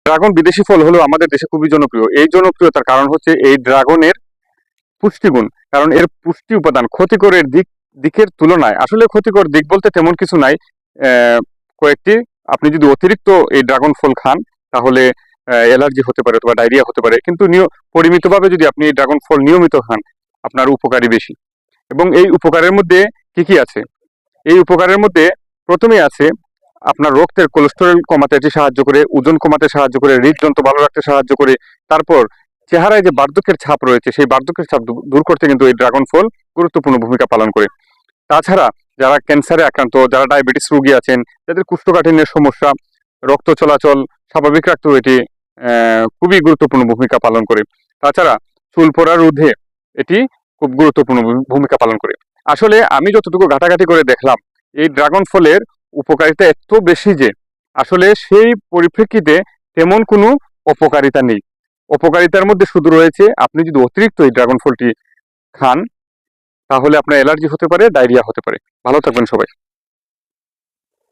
Dragon বিদেশি ফল হলেও আমাদের দেশে খুবই জনপ্রিয়। এই জনপ্রিয়তার কারণ হচ্ছে এই ড্রাগনের পুষ্টিগুণ। কারণ এর পুষ্টি উপাদান ক্ষতিকরের দিকের তুলনায়, আসলে ক্ষতিকর দিক বলতে তেমন কিছু নাই। কয়েকটি, আপনি যদি অতিরিক্ত এই ড্রাগন ফল খান তাহলে অ্যালার্জি হতে পারে অথবা ডায়রিয়া হতে পারে, কিন্তু পরিমিতভাবে যদি আপনি এই ড্রাগন ফল নিয়মিত খান আপনার উপকারী বেশি। এবং এই উপকারের মধ্যে কি কি আছে? এই উপকারের মধ্যে প্রথমেই আছে আপনার রক্তের কোলেস্টেরল কমাতে এটি সাহায্য করে, ওজন কমাতে সাহায্য করে, হৃদযন্ত্র ভালো রাখতে সাহায্য করে। তারপর চেহারায় যে বার্ধক্যের ছাপ রয়েছে সেই বার্ধক্যের ছাপ দূর করতে কিন্তু এই ড্রাগন ফল গুরুত্বপূর্ণ ভূমিকা পালন করে। তাছাড়া যারা ক্যান্সারে আক্রান্ত, যারা ডায়াবেটিস রোগী আছেন, যাদের কোষ্ঠকাঠিন্যের সমস্যা, রক্ত চলাচল স্বাভাবিক রাখতেও এটি খুবই গুরুত্বপূর্ণ ভূমিকা পালন করে। তাছাড়া চুল পড়া রোধে এটি খুব গুরুত্বপূর্ণ ভূমিকা পালন করে। আসলে আমি যতটুকু ঘাটাঘাটি করে দেখলাম এই ড্রাগন ফলের উপকারিতা এত বেশি যে আসলে সেই পরিপ্রেক্ষিতে তেমন কোনো অপকারিতা নেই। অপকারিতার মধ্যে শুধু রয়েছে আপনি যদি অতিরিক্ত এই ড্রাগন ফলটি খান তাহলে আপনার অ্যালার্জি হতে পারে, ডায়রিয়া হতে পারে। ভালো থাকবেন সবাই।